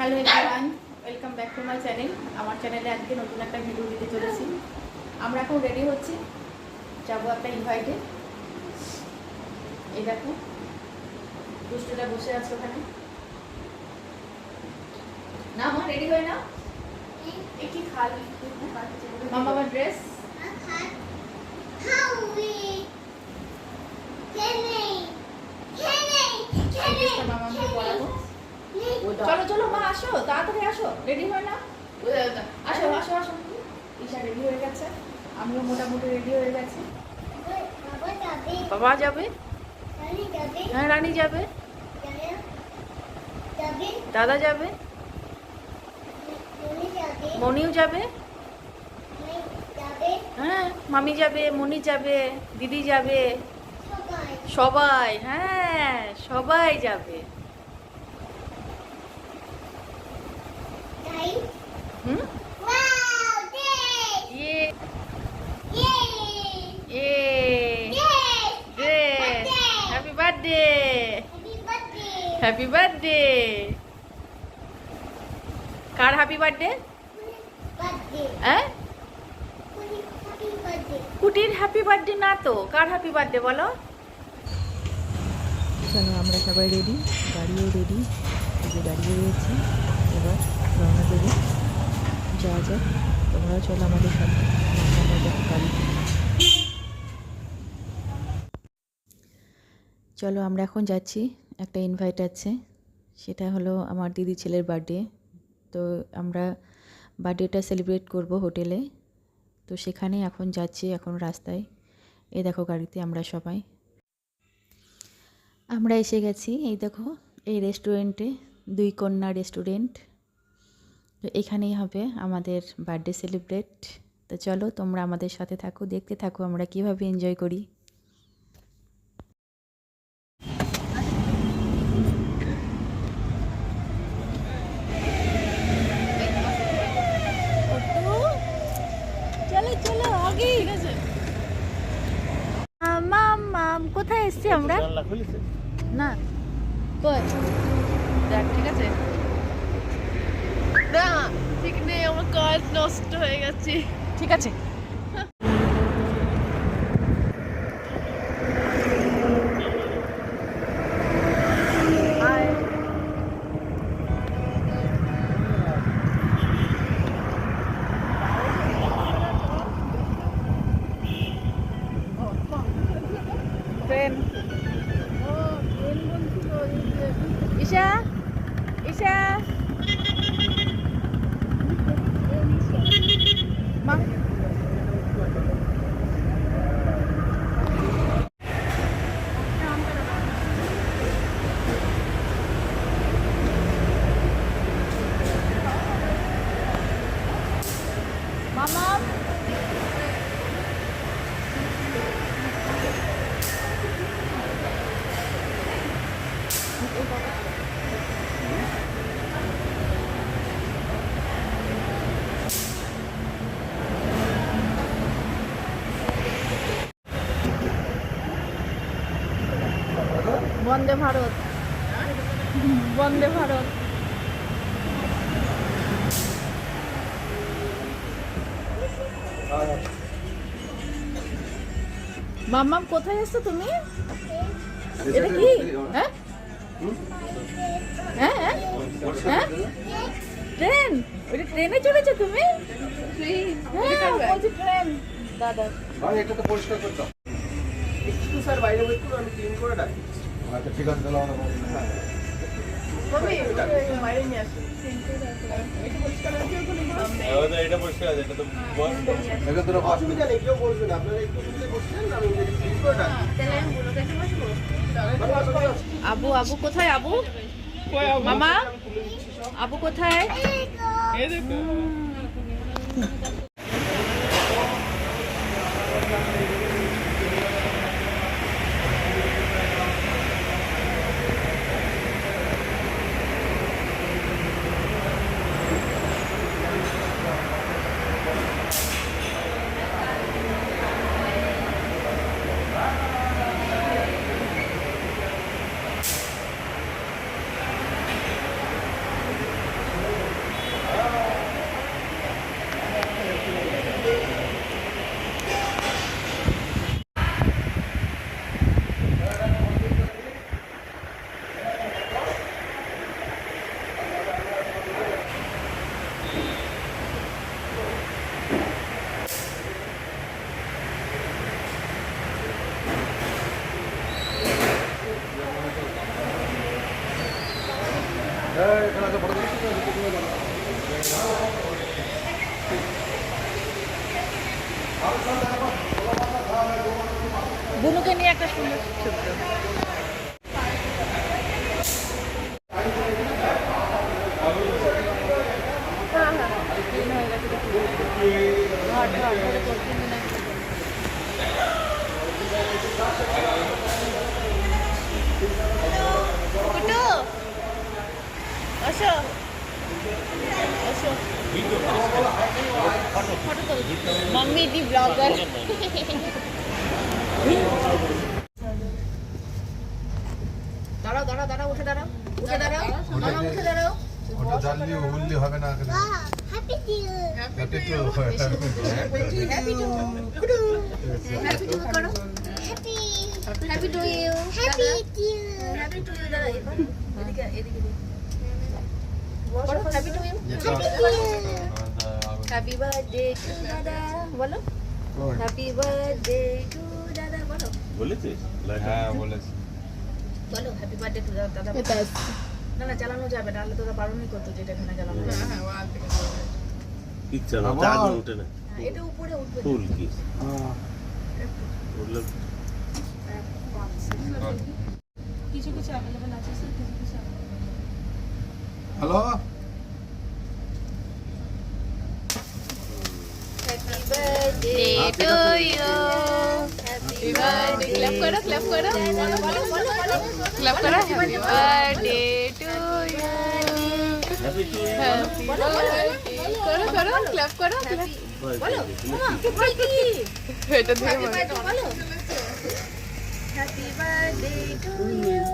Hello everyone, welcome back to my channel. আমার চ্যানেলে আজকে নতুন একটা ভিডিও দিতে চলেছি। আমরা এখন রেডি হচ্ছি, যাবো একটা ইনভাইটে। এই দেখো দুষ্টুটা বসে আছে ওখানে। না মা, রেডি হয়ে না, কি খালি মামা আমার ড্রেস মামাকে পরাবো। চলো চলো মা, আসো তাড়াতাড়ি আসো, রেডি হয় না, আসো আসো আসো। ঈশা রেডি হয়ে গেছে, আমিও মোটামুটি রেডি হয়ে গেছি। বাবা যাবে, হ্যাঁ রানী যাবে, দাদা যাবে, মনিও যাবে, হ্যাঁ মামি যাবে, মনি যাবে, দিদি যাবে, সবাই, হ্যাঁ সবাই যাবে। হুম হ্যাপি বার্থডে, হ্যাপি বার্থডে। কার হ্যাপি বার্থডে? হ্যাঁ কুটির হ্যাপি বার্থডে না তো, কার হ্যাপি বার্থডে বলো? চলো আমরা সবাই রেডি, গাড়িও রেডি, যে দাঁড়িয়ে রয়েছি, এবার রওনা দেবো। যাওয়া যাক, তোমরাও চলো আমাদের সাথে। আমরা দেখো গাড়ি, চলো আমরা এখন যাচ্ছি। একটা ইনভাইট আছে, সেটা হলো আমার দিদি ছেলের বার্থডে। তো আমরা বার্থডেটা সেলিব্রেট করব হোটেলে, তো সেখানে এখন যাচ্ছি, এখন রাস্তায়। এই দেখো গাড়িতে আমরা সবাই, আমরা এসে গেছি। এই দেখো এই রেস্টুরেন্টে, দুই কন্যা রেস্টুরেন্ট। তো এখানেই হবে আমাদের বার্থডে সেলিব্রেট। তো চলো তোমরা আমাদের সাথে থাকো, দেখতে থাকো আমরা কিভাবে এনজয় করি। চলো চলো আগে, ঠিক আছে। মাম কোথায় এসছি আমরা? না কই দেখ, ঠিক আছে না, ঠিক নেই, আমার কাজ নষ্ট হয়ে গেছে। ঠিক আছে। ট্রেন, ঈশা ঈশা মা, মামা বন্দে ভারত, বন্দে ভারত। মাম্মাম কোথায় এসছো তুমি? এটা কি? হ্যাঁ হ্যাঁ হ্যাঁ হ্যাঁ ট্রেন, ওইটা ট্রেনে চলেছো তুমি? হ্যাঁ বলছি ট্রেন। দাদা ভাই এটা তো পরিষ্কার করতে হবে একটু, স্যার বাইরে ওয়েট করুন, আমি ক্লিন করে রাখি। আচ্ছা ঠিক আছে, তাহলে আমরা মমি বাইরে নিয়ে আসো। এটা পরিষ্কার আছে, এটা তো এটা তো অসুবিধা নেই, কেউ বলবে না, আপনারা একটু মিলে বসছেন, আমি ক্লিন করে রাখি। আবু আবু কোথায়? আবু মামা, আবু কোথায়? বুনুকে নিয়ে একটা সুন্দর ছবি। কুটু আসো আসো मम्मी दी ब्लॉगर দাঁড়াও দাঁড়াও দাঁড়াও, উঠে দাঁড়াও, উঠে দাঁড়াও, মামা উঠে দাঁড়াও। ওটা জানলি উল্লি হবে না এখানে happy to happy to happy to করো, happy to you, happy to you দাদা। এদিকে এদিকে বলো happy to you, happy birthday to দাদা বলো, হ্যাপি বার্থডে টু দাদা বলো, বলেছিস? হ্যাঁ বলেছি বলো হ্যাপি বার্থডে টু দাদা বলো। না না চালানো যাবে না, তাহলে তোরা বারণই করতো যেটা এখানে চালানো যাবে। ইচ্ছা না, চার্জ ওঠে না। হ্যাঁ, এটা উপরে উঠবে। ফুল কি? উঠলে কিছু কিছু অ্যাভেলেবল আছে স্যার, কিছু কিছু hello happy birthday to you happy birthday clap करो বলো বলো বলো বলো क्लैप करो happy birthday to you happy to happy birthday करो करो क्लैप करो বলো মামা কি বলছি, এটা দিয়ে হ্যাপি বার্থডে বলো, happy birthday to you,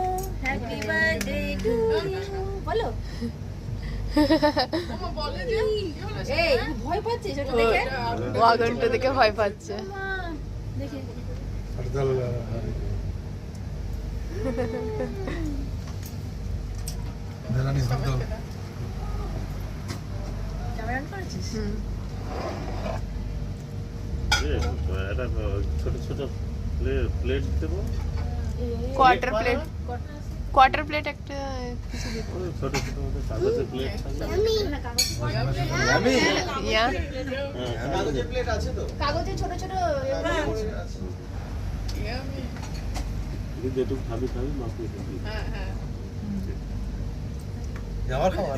happy birthday to you বলো। এই ভয় পাচ্ছিস ওটা দেখে? ওয়াগনটা দেখে ভয় পাচ্ছে দেখি হরদল দেরানি হরদল ক্যামেরা অন করেছিস? এটা ছোট ছোট প্লেট দেবো, কোয়ার্টার প্লেট একটা কিছু দিতে ছোট ছোট মধ্যে কাগজের প্লেট আমি ইয়া কাগজের প্লেট আছে তো? কাগজে ছোট ছোট যেটুকু খাবি খাবি মাখিয়ে খাবি। আমার খাওয়া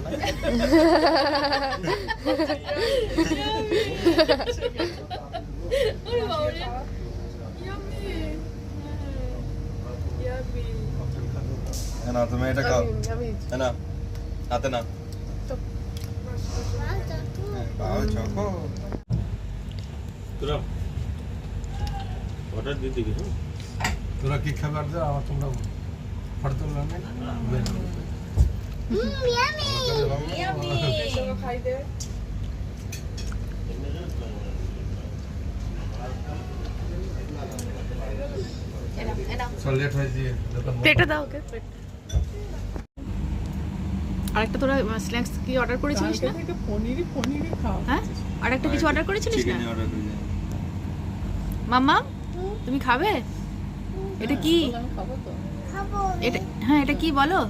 না না তুমি এটা খাও না হাতে না পাও চকো তোরা অর্ডার দিতে গেছো? তোরা কি খাবার দাও আমার তোমরা হরদল রান্না চল লেট হয়েছে প্লেটটা দাও ওকে আরেকটা তোরা স্ন্যাক্স কি অর্ডার করেছিলিস না? পনিরই খাও। হ্যাঁ আরেকটা কিছু অর্ডার করেছিলিস না? চিকেন অর্ডার করে মাম্মা তুমি খাবে? এটা কি? আমি খাবো তো। এটা হ্যাঁ এটা কি বলো?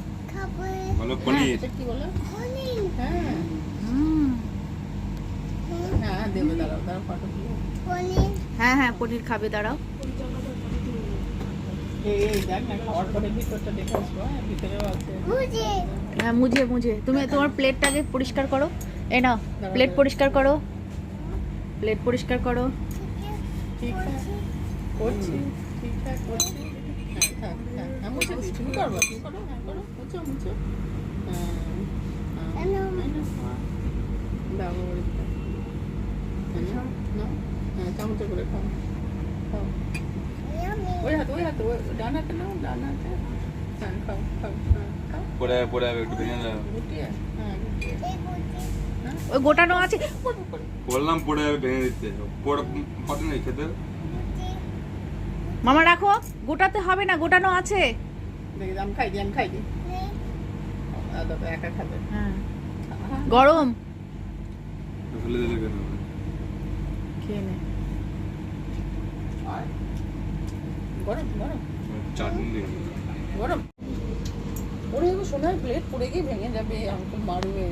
বলো পনির এটা কি বলো? হ্যাঁ হুম হ্যাঁ দেবে, দাঁড়াও দাঁড়াও ফটো তুলো। হ্যাঁ হ্যাঁ পনির খাবে দাঁড়াও এই দেখ না, খাওয়ার পরে ভিতরটা দেখে আসবো। হ্যাঁ ভিতরেও আছে। হ্যাঁ মুঝে মুঝে তুমি তোমার প্লেটটাকে পরিষ্কার করো, এই নাও প্লেট পরিষ্কার করো, প্লেট পরিষ্কার করো। ঠিকঠাক করছি, ঠিকঠাক করছি। হ্যাঁ থাক, হ্যাঁ হ্যাঁ মুছে দিই। তুমি করবো, তুমি করো, হ্যাঁ করো, মুছো মুছো। হ্যাঁ হ্যাঁ দাও ওই দিকটা। হ্যাঁ নাও, হ্যাঁ চামচে করে খাও খাও। ওই হাতে ওই ডান হাতে নাও, ডান হাতে। হ্যাঁ খাও খাও, হ্যাঁ খাও। পড়ে পড়ে একটু ভেঙে দাও গুটিয়ে, হ্যাঁ গুটিয়ে। ওই গোটানো আছে বললাম পড়ে ভেঙে দিতে পড়ে কত নেই খেতে মামা রাখো, গোটাতে হবে না, গোটানো আছে। দেখি আমি খাই দিই, আমি খাই দিই। দাদা একা খাবে। হ্যাঁ গরম ফেলে দিলে কেন খেয়ে নে। গরম গরম চাটনি দিয়ে গরম। ওরে শোনার প্লেট পড়ে গিয়ে ভেঙে যাবে, আঙ্কুল মারবে।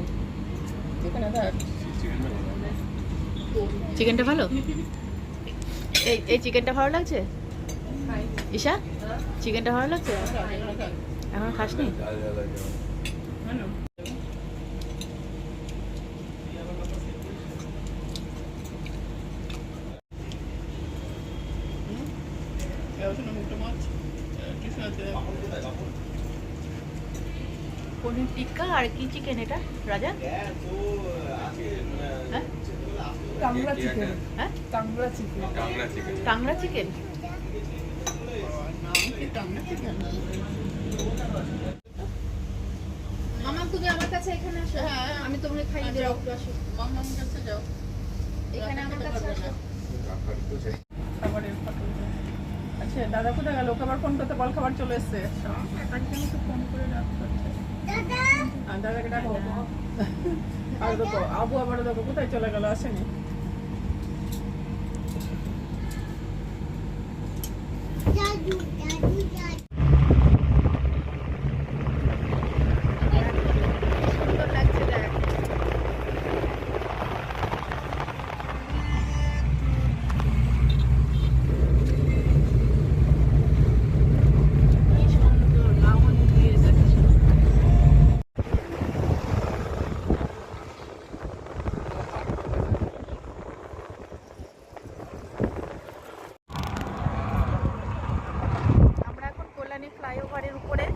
যেখানে থাক। চিকেনটা ভালো? এই চিকেনটা ভালো লাগছে ঈশা? চিকেনটা ভালো লাগছে? এখন খাসনি? হ্যালো। পনির টিক্কা আর কি চিকেন এটা রাজা? হ্যাঁ কাংড়া চিকেন। হ্যাঁ কাংড়া চিকেন। কাংড়া চিকেন। মামা তুমি আমার কাছে এখানে আসো। হ্যাঁ, আমি তোমাকে খাইয়ে দেবো, একটু আসো মামার কাছে যাও। এখানে আমার কাছে আসো। খাবারের ফটো। আচ্ছা দাদা কোথায় গেল? ওকে আবার ফোন করতে বল, খাবার চলে এসছে। আজকে আমাকে ফোন করে ডাকতে হচ্ছে। দাদাকে ডাকো। আর দেখো আবু আবার দেখো কোথায় চলে গেল, আসেনি। সুন্দর লাগছে দেখ। কি সুন্দর লাবণ দিয়ে যাচ্ছে। আমরা এখন কল্যাণী ফ্লাইওভারের উপরে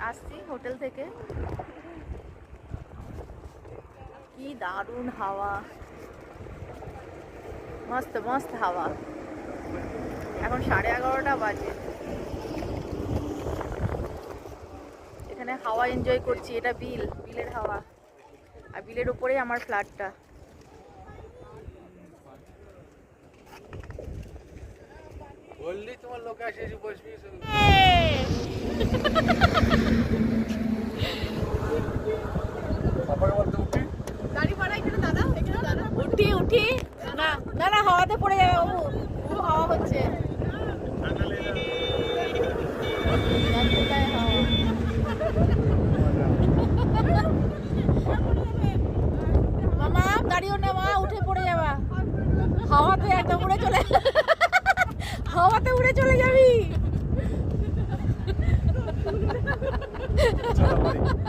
আসছি হোটেল থেকে। কি দারুণ হাওয়া, মস্ত মস্ত হাওয়া। এখন 11:30 বাজে। এখানে হাওয়া এনজয় করছি। এটা বিলের হাওয়া, আর বিলের উপরেই আমার ফ্ল্যাটটা। বললি তোমার লোক আসে এসে বসবি বাবার বলতে উঠি গাড়ি ভাড়া এখানে দাদা, এখানে দাদা। উঠি না না না, হাওয়াতে পড়ে যাবে বাবু, খুব হাওয়া হচ্ছে। মামা গাড়িও নেওয়া, উঠে পড়ে যাবা, হাওয়াতে একদম উড়ে চলে, হাওয়াতে উড়ে চলে যাবি। চলো